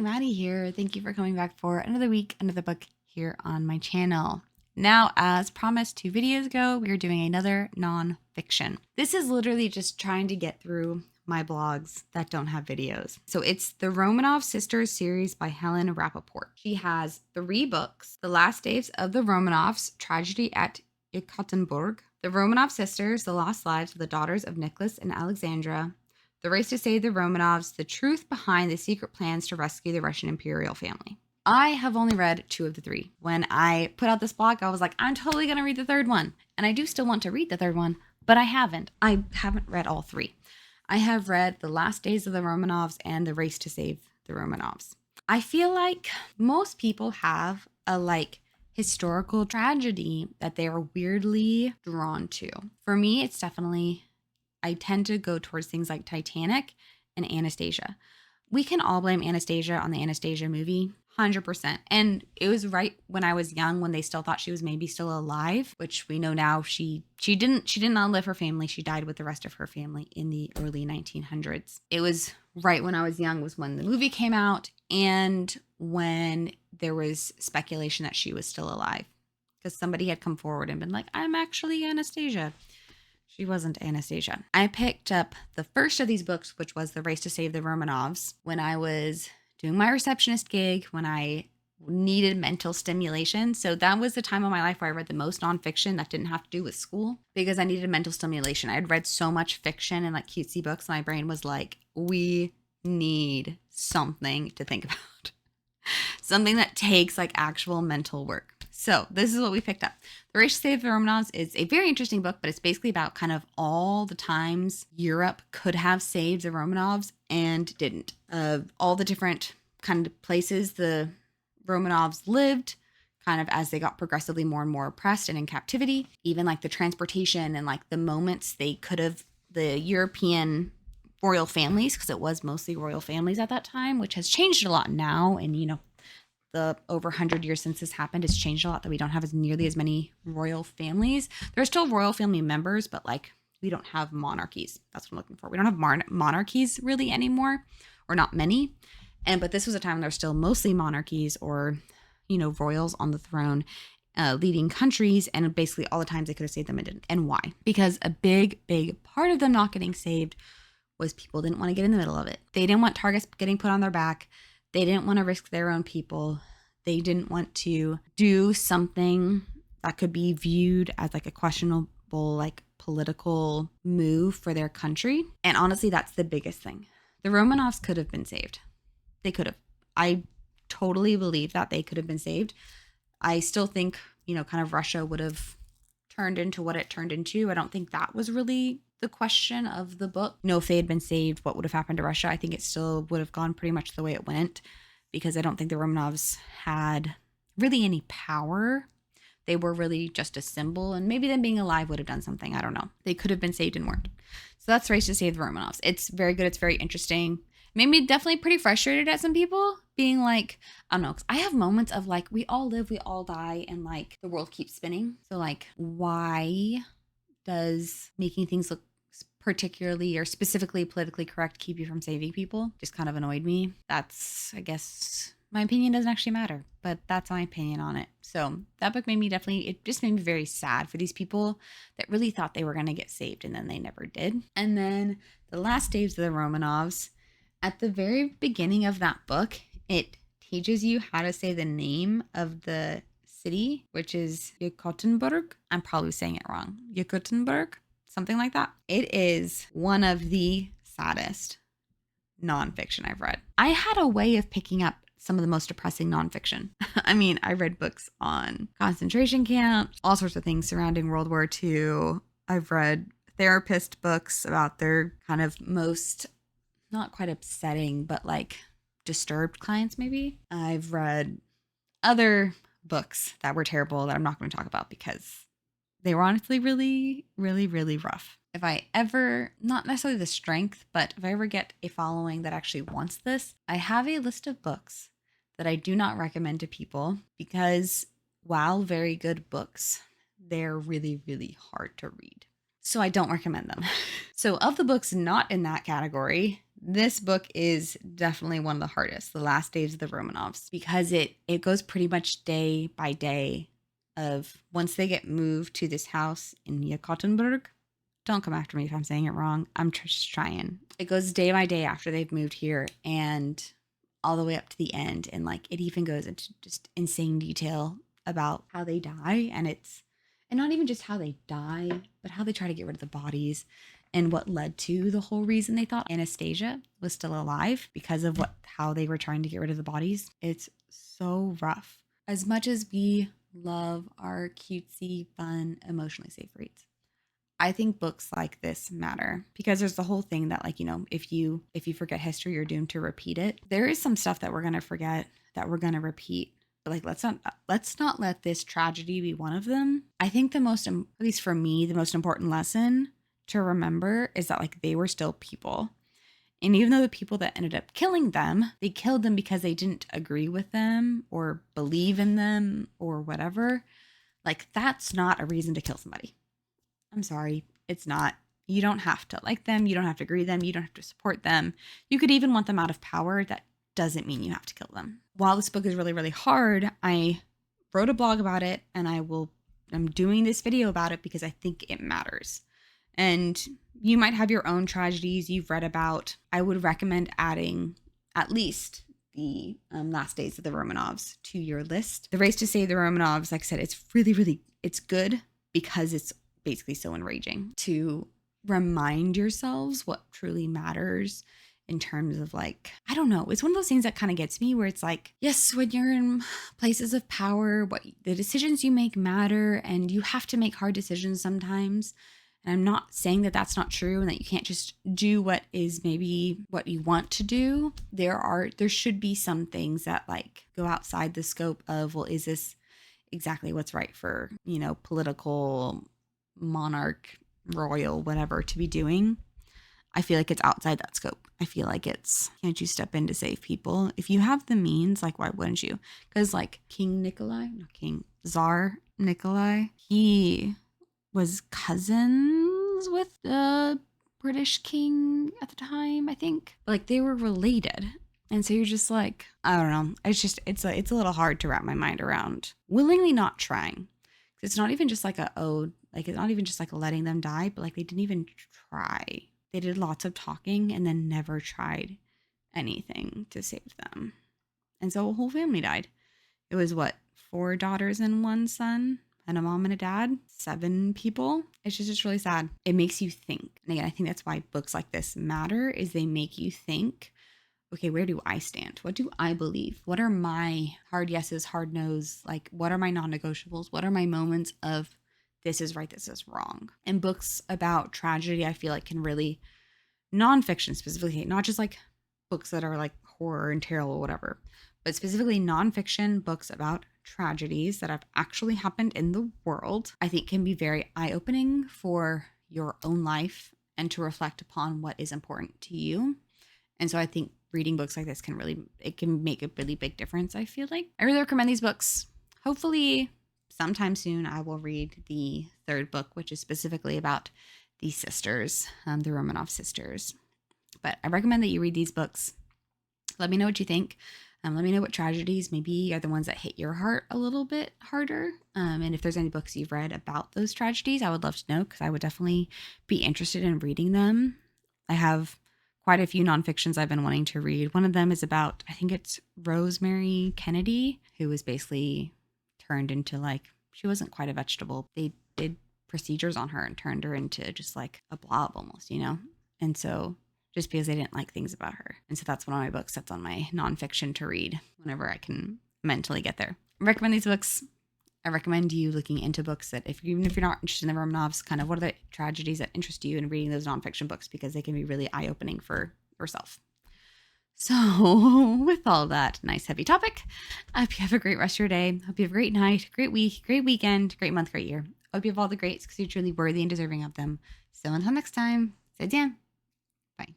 Maddie here. Thank you for coming back for another week, another book here on my channel. Now, as promised 2 videos ago, we are doing another nonfiction. This is literally just trying to get through my blogs that don't have videos. So it's the Romanov Sisters series by Helen Rappaport. She has 3 books: The Last Days of the Romanovs, Tragedy at Ekaterinburg, The Romanov Sisters, The Lost Lives of the Daughters of Nicholas and Alexandra, The Race to Save the Romanovs, The Truth Behind the Secret Plans to Rescue the Russian Imperial Family. I have only read 2 of the 3. When I put out this blog, I was like, I'm totally going to read the 3rd one. And I do still want to read the 3rd one, but I haven't. I haven't read all 3. I have read The Last Days of the Romanovs and The Race to Save the Romanovs. I feel like most people have a historical tragedy that they are weirdly drawn to. For me, it's definitely, I tend to go towards things like Titanic and Anastasia. We can all blame Anastasia on the Anastasia movie, 100%. And it was right when I was young, when they still thought she was maybe still alive, which we know now she did not live her family. She died with the rest of her family in the early 1900s. It was right when I was young was when the movie came out and when there was speculation that she was still alive because somebody had come forward and been like, I'm actually Anastasia. She wasn't Anastasia. I picked up the first of these books, which was The Race to Save the Romanovs, when I was doing my receptionist gig, when I needed mental stimulation. So that was the time of my life where I read the most nonfiction that didn't have to do with school because I needed mental stimulation. I had read so much fiction and cutesy books. My brain was like, we need something to think about. Something that takes actual mental work. So this is what we picked up. The Race to Save the Romanovs is a very interesting book, but it's basically about kind of all the times Europe could have saved the Romanovs and didn't. All the different kind of places the Romanovs lived, kind of as they got progressively more and more oppressed and in captivity. Even the transportation and the moments they could have, the European royal families, because it was mostly royal families at that time, which has changed a lot now. And, the over 100 years since this happened has changed a lot, that we don't have nearly as many royal families. There are still royal family members, but we don't have monarchies. That's what I'm looking for. We don't have monarchies really anymore, or not many. But this was a time when there were still mostly monarchies or, royals on the throne, leading countries. And basically all the times they could have saved them and didn't. And why? Because a big, big part of them not getting saved was people didn't want to get in the middle of it. They didn't want targets getting put on their back. They didn't want to risk their own people. They didn't want to do something that could be viewed as a questionable, political move for their country. And honestly, that's the biggest thing. The Romanovs could have been saved. They could have. I totally believe that they could have been saved. I still think, kind of Russia would have turned into what it turned into. I don't think that was really the question of the book. If they had been saved, what would have happened to Russia? I think it still would have gone pretty much the way it went, because I don't think the Romanovs had really any power. They were really just a symbol, and maybe them being alive would have done something. I don't know. They could have been saved and weren't. So that's Race to Save the Romanovs. It's very good. It's very interesting. Made me definitely pretty frustrated at some people, being I don't know, 'cause I have moments of we all live, we all die, and the world keeps spinning. So why does making things look particularly or specifically politically correct keep you from saving people? Just kind of annoyed me. That's, I guess, my opinion doesn't actually matter, but that's my opinion on it. So that book it just made me very sad for these people that really thought they were going to get saved and then they never did. And then The Last Days of the Romanovs, at the very beginning of that book, it teaches you how to say the name of the city, which is Ekaterinburg. I'm probably saying it wrong. Ekaterinburg, something like that. It is one of the saddest nonfiction I've read. I had a way of picking up some of the most depressing nonfiction. I mean, I read books on concentration camps, all sorts of things surrounding World War II. I've read therapist books about their kind of most, not quite upsetting, but disturbed clients maybe. I've read other books that were terrible that I'm not going to talk about because they were honestly really, really, really rough. If I ever, not necessarily the strength, but if I ever get a following that actually wants this, I have a list of books that I do not recommend to people because while very good books, they're really, really hard to read. So I don't recommend them. So of the books not in that category, This book is definitely one of the hardest, The Last Days of the Romanovs, because it goes pretty much day by day of once they get moved to this house in Ekaterinburg. Don't come after me if I'm saying it wrong. I'm just trying. It goes day by day after they've moved here and all the way up to the end. And like it even goes into just insane detail about how they die. And not even just how they die, but how they try to get rid of the bodies and what led to the whole reason they thought Anastasia was still alive because of how they were trying to get rid of the bodies. It's so rough. As much as we love our cutesy, fun, emotionally safe reads, I think books like this matter because there's the whole thing that like, if you forget history, you're doomed to repeat it. There is some stuff that we're going to forget that we're going to repeat. But like, let's not let this tragedy be one of them. I think at least for me, the most important lesson to remember is that like they were still people. And even though the people that ended up killing them, they killed them because they didn't agree with them or believe in them or whatever. Like that's not a reason to kill somebody. I'm sorry, it's not. You don't have to like them. You don't have to agree with them. You don't have to support them. You could even want them out of power. That doesn't mean you have to kill them. While this book is really, really hard, I wrote a blog about it and I'm doing this video about it because I think it matters. And you might have your own tragedies you've read about. I would recommend adding at least the Last Days of the Romanovs to your list. The Race to Save the Romanovs, like I said, it's really, really, it's good because it's basically so enraging to remind yourselves what truly matters in terms of like, I don't know. It's one of those things that kind of gets me where it's like, yes, when you're in places of power, the decisions you make matter and you have to make hard decisions sometimes. And I'm not saying that that's not true and that you can't just do what is maybe what you want to do. There should be some things that like go outside the scope of, well, is this exactly what's right for, political monarch, royal, whatever to be doing. I feel like it's outside that scope. I feel like can't you step in to save people? If you have the means, like, why wouldn't you? Because like Tsar Nikolai, he was cousins with the British king at the time, I think. Like they were related. And so you're just like, I don't know. It's a little hard to wrap my mind around. Willingly not trying. It's not even just like it's not even just like letting them die, but like they didn't even try. They did lots of talking and then never tried anything to save them. And so a whole family died. It was 4 daughters and 1 son and a mom and a dad, 7 people. It's just really sad. It makes you think. And again, I think that's why books like this matter is they make you think, okay, where do I stand? What do I believe? What are my hard yeses, hard no's? Like, what are my non-negotiables? What are my moments of this is right, this is wrong? And books about tragedy, I feel like can really, nonfiction specifically, not just like books that are like horror and tarot or whatever, but specifically nonfiction books about tragedies that have actually happened in the world, I think can be very eye-opening for your own life and to reflect upon what is important to you. And so I think reading books like this can make a really big difference, I feel like. I really recommend these books. Hopefully sometime soon I will read the 3rd book, which is specifically about these sisters, the Romanov sisters. But I recommend that you read these books. Let me know what you think. Let me know what tragedies maybe are the ones that hit your heart a little bit harder. And if there's any books you've read about those tragedies, I would love to know because I would definitely be interested in reading them. I have quite a few nonfictions I've been wanting to read. One of them is about, I think it's Rosemary Kennedy, who was basically turned into she wasn't quite a vegetable. They did procedures on her and turned her into just like a blob almost, And so just because they didn't like things about her. And so that's one of my books that's on my nonfiction to read whenever I can mentally get there. I recommend these books. I recommend you looking into books that even if you're not interested in the Romanovs, kind of what are the tragedies that interest you and reading those nonfiction books because they can be really eye-opening for yourself. So with all that nice heavy topic, I hope you have a great rest of your day. Hope you have a great night, great week, great weekend, great month, great year. Hope you have all the greats because you're truly worthy and deserving of them. So until next time, 再见. Bye.